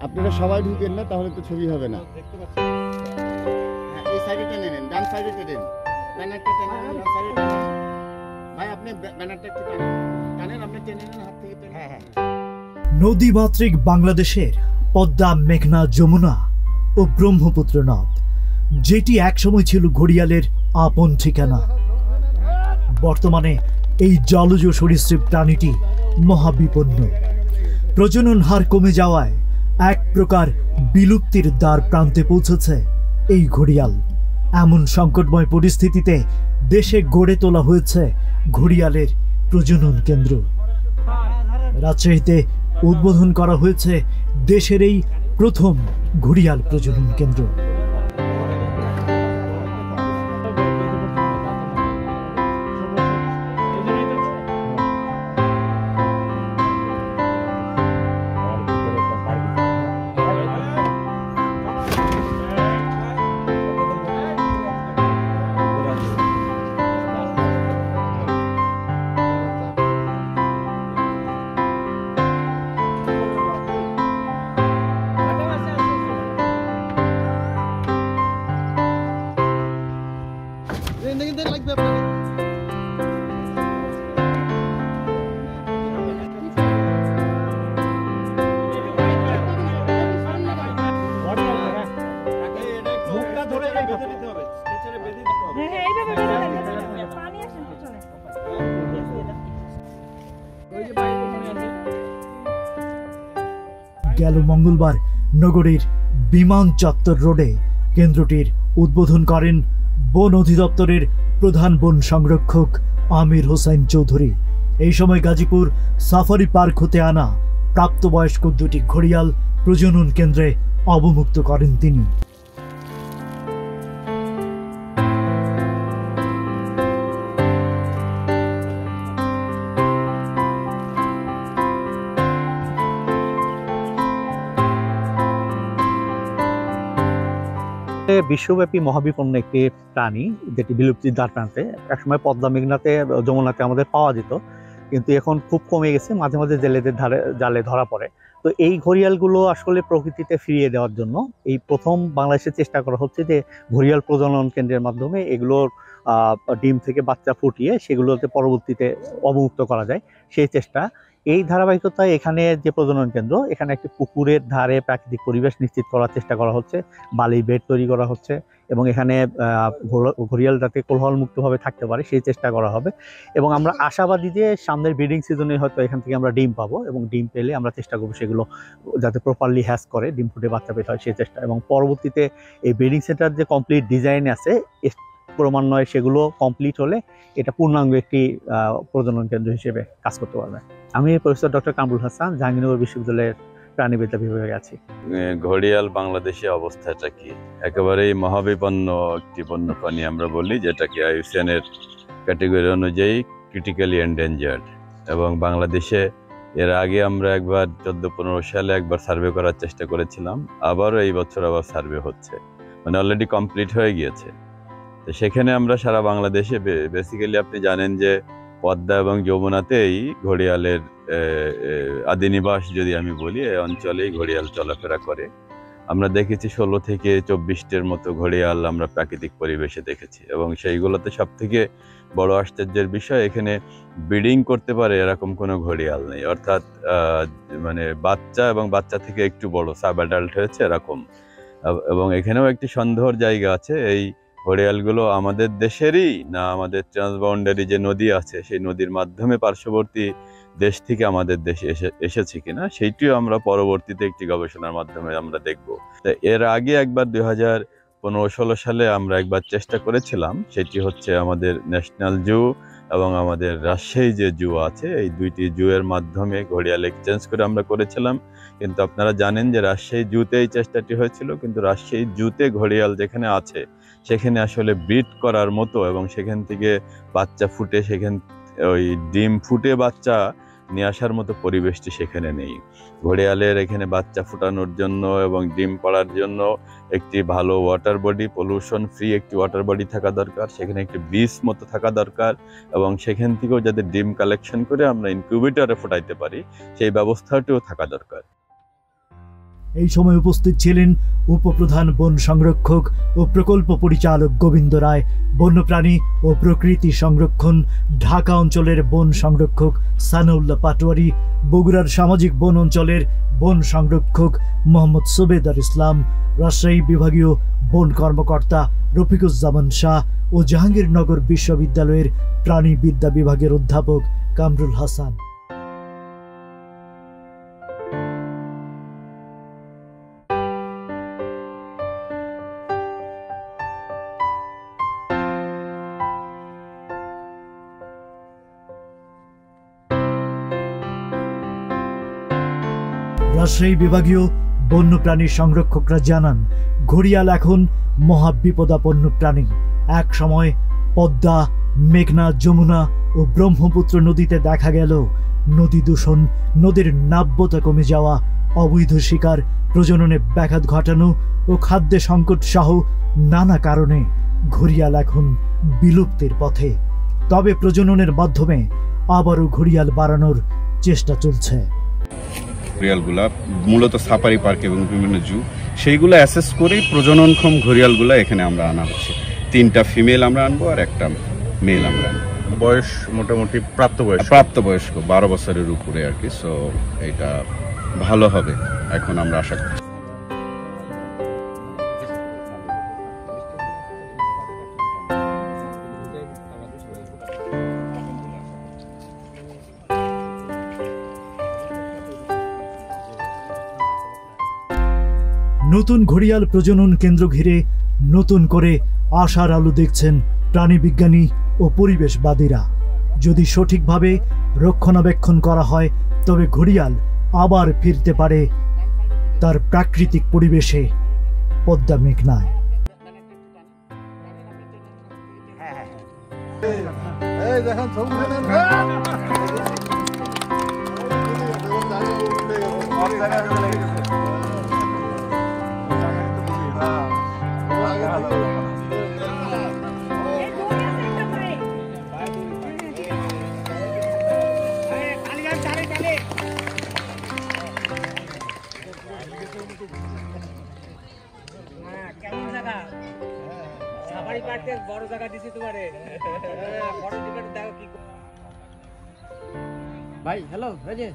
আপনারা সবাই ঢুকেন না, তাহলে তো ছবি হবে না। এই সাইডে টেনে নেন, ডান সাইডে টেনেন, ব্যানারটা টেনে নেন, সাইডে টেনে নেন। ভাই আপনি ব্যানারটা একটু টানেন, আপনি টেনে নেন হাত থেকে। হ্যাঁ হ্যাঁ। নদীমাতৃক বাংলাদেশের পদ্মা, মেঘনা, যমুনা ও ব্রহ্মপুত্র নদ, যেটি একসময় ছিল ঘড়িয়ালের আপন ঠিকানা, বর্তমানে এই জলজ সরীসৃপ প্রাণীটি মহাবিপন্ন। প্রজনন হার কমে যাওয়ায় এক প্রকার বিলুপ্তির দ্বার প্রান্তে পৌঁছেছে এই ঘড়িয়াল। এমন সংকটময় পরিস্থিতিতে দেশে গড়ে তোলা হয়েছে ঘড়িয়ালের প্রজনন কেন্দ্র। রাজশাহীতে উদ্বোধন করা হয়েছে দেশের এই প্রথম ঘড়িয়াল প্রজনন কেন্দ্র। গেল মঙ্গলবার নগরীর বিমান চত্বর রোডে কেন্দ্রটির উদ্বোধন করেন বন অধিদপ্তরের প্রধান বন সংরক্ষক আমির হোসেন চৌধুরী। এই সময় গাজীপুর সাফারি পার্ক হতে আনা প্রাপ্তবয়স্ক দুটি ঘড়িয়াল প্রজনন কেন্দ্রে অবমুক্ত করেন তিনি। বিশ্বব্যাপী মহাবিপন্ন একটি প্রাণী, যেটি বিলুপ্তির দ্বার প্রান্তে। একসময় পদ্মা, মেঘনাতে, যমুনাতে আমাদের পাওয়া যেত, কিন্তু এখন খুব কমে গেছে। মাঝে মাঝে জেলেদের জালে ধরা পড়ে। তো এই ঘড়িয়ালগুলো আসলে প্রকৃতিতে ফিরিয়ে দেওয়ার জন্য এই প্রথম বাংলাদেশে চেষ্টা করা হচ্ছে যে ঘড়িয়াল প্রজনন কেন্দ্রের মাধ্যমে এগুলোর ডিম থেকে বাচ্চা ফুটিয়ে সেগুলোতে পরবর্তীতে অবমুক্ত করা যায়, সেই চেষ্টা। এই ধারাবাহিকতায় এখানে যে প্রজনন কেন্দ্র, এখানে একটি পুকুরের ধারে প্রাকৃতিক পরিবেশ নিশ্চিত করার চেষ্টা করা হচ্ছে, বালি বেড তৈরি করা হচ্ছে এবং এখানে ঘড়িয়াল যাতে কোলাহলমুক্তভাবে থাকতে পারে সেই চেষ্টা করা হবে। এবং আমরা আশাবাদী যে সামনের ব্রিডিং সিজনে হয়তো এখান থেকে আমরা ডিম পাবো, এবং ডিম পেলে আমরা চেষ্টা করবো সেগুলো যাতে প্রপারলি হ্যাচ করে ডিম ফুটে বাচ্চা পেতে হয় সেই চেষ্টা। এবং পরবর্তীতে এই ব্রিডিং সেন্টার যে কমপ্লিট ডিজাইন আছে ক্রমান্বয়ে সেগুলো কমপ্লিট হলে এটা পূর্ণাঙ্গ একটি প্রজনন কেন্দ্র হিসেবে কাজ করতে পারবে। আমি প্রফেসর ডক্টর কামরুল হাসান, জাহাঙ্গীরনগর বিশ্ববিদ্যালয়ের প্রাণীবিদ্যা বিভাগে আছি। ঘড়িয়াল বাংলাদেশে অবস্থাটা কি? একেবারেই মহাবিপন্ন একটি বন্য প্রাণী আমরা বলি, যেটাকে আইউসিএনের ক্যাটেগরি অনুযায়ী ক্রিটিক্যালি এন্ডেঞ্জার্ড। এবং বাংলাদেশে এর আগে আমরা একবার 14-15 সালে একবার সার্ভে করার চেষ্টা করেছিলাম, আবারও এই বছর আবার সার্ভে হচ্ছে, মানে অলরেডি কমপ্লিট হয়ে গিয়েছে। তো সেখানে আমরা সারা বাংলাদেশে বেসিক্যালি আপনি জানেন যে পদ্মা এবং যমুনাতেই ঘড়িয়ালের আদিনিবাস যদি আমি বলি, এই অঞ্চলেই ঘড়িয়াল চলাফেরা করে। আমরা দেখেছি 16 থেকে 24টির মতো ঘড়িয়াল আমরা প্রাকৃতিক পরিবেশে দেখেছি। এবং সেইগুলোতে সব থেকে বড় আশ্চর্যের বিষয়, এখানে ব্রিডিং করতে পারে এরকম কোনো ঘড়িয়াল নেই। অর্থাৎ মানে বাচ্চা এবং বাচ্চা থেকে একটু বড়, সাব অ্যাডাল্ট হয়েছে এরকম। এবং এখানেও একটি সন্দেহের জায়গা আছে, এই ঘড়িয়ালগুলো আমাদের দেশেরই না আমাদের ট্রান্সবাউন্ডারি যে নদী আছে সেই নদীর মাধ্যমে পার্শ্ববর্তী দেশ থেকে আমাদের দেশে এসেছে কিনা, সেইটিও আমরা পরবর্তীতে একটি গবেষণার মাধ্যমে আমরা দেখব। তো এর আগে একবার 2015-16 সালে আমরা একবার চেষ্টা করেছিলাম, সেটি হচ্ছে আমাদের ন্যাশনাল জু এবং আমাদের রাজশাহী যে জু আছে, এই দুইটি জু এর মাধ্যমে ঘড়িয়াল এক্সচেঞ্জ করে আমরা করেছিলাম। কিন্তু আপনারা জানেন যে রাজশাহী জুতে এই চেষ্টাটি হয়েছিল, কিন্তু রাজশাহী জুতে ঘড়িয়াল যেখানে আছে সেখানে আসলে ব্রিড করার মতো এবং সেখান থেকে বাচ্চা ফুটে, সেখান ওই ডিম ফুটে বাচ্চা নিয়ে আসার মতো পরিবেশটি সেখানে নেই। ঘড়িয়ালের এখানে বাচ্চা ফোটানোর জন্য এবং ডিম পাড়ার জন্য একটি ভালো ওয়াটার বডি, পলিউশন ফ্রি একটি ওয়াটার বডি থাকা দরকার, সেখানে একটি বীজ মতো থাকা দরকার এবং সেখান থেকেও যাতে ডিম কালেকশন করে আমরা ইনকিউবেটরে ফোটাইতে পারি সেই ব্যবস্থাটিও থাকা দরকার। এই সময় উপস্থিত ছিলেন উপপ্রধান বন সংরক্ষক ও প্রকল্প পরিচালক গোবিন্দ রায়, বন্যপ্রাণী ও প্রকৃতি সংরক্ষণ ঢাকা অঞ্চলের বন সংরক্ষক সানাউল্লাহ পাটোয়ারি, বগুড়ার সামাজিক বন অঞ্চলের বন সংরক্ষক মোহাম্মদ সুবেদার ইসলাম, রাজশাহী বিভাগীয় বন কর্মকর্তা রফিকুজ্জামান শাহ ও জাহাঙ্গীরনগর বিশ্ববিদ্যালয়ের প্রাণীবিদ্যা বিভাগের অধ্যাপক কামরুল হাসান। রাজশাহী বিভাগীয় বন্যপ্রাণী সংরক্ষকরা জানান, ঘড়িয়াল এখন মহাবিপদাপন্ন প্রাণী। এক সময় পদ্মা, মেঘনা, যমুনা ও ব্রহ্মপুত্র নদীতে দেখা গেল নদী দূষণ, নদীর নাব্যতা কমে যাওয়া, অবৈধ শিকার, প্রজননে ব্যাঘাত ঘটানো ও খাদ্য সংকট সহ নানা কারণে ঘড়িয়াল এখন বিলুপ্তির পথে। তবে প্রজননের মাধ্যমে আবারও ঘড়িয়াল বাড়ানোর চেষ্টা চলছে। ঘড়িয়ালগুলা মূলত সাফারি পার্ক এবং বিভিন্ন জু সেইগুলো অ্যাসেস করেই প্রজননক্ষম ঘড়িয়ালগুলা এখানে আমরা আনা হচ্ছে। 3টা ফিমেল আমরা আনবো আর একটা মেল আমরা আনবো। বয়স মোটামুটি প্রাপ্তবয়স্ক 12 বছরের উপরে আর কি। সো এটা ভালো হবে এখন আমরা আশা করি। নতুন ঘড়িয়াল প্রজনন কেন্দ্র ঘিরে নতুন করে আশার আলো দেখছেন প্রাণীবিজ্ঞানী ও পরিবেশবাদীরা। যদি সঠিকভাবে রক্ষণাবেক্ষণ করা হয় তবে ঘড়িয়াল আবার ফিরতে পারে তার প্রাকৃতিক পরিবেশে, পদ্মা মেঘনায়। কেমন জায়গা? সাফারি পার্কে বড় জায়গা দিছি তোমারে। বড় টিকিট দাও কি ভাই? হ্যালো, এই যে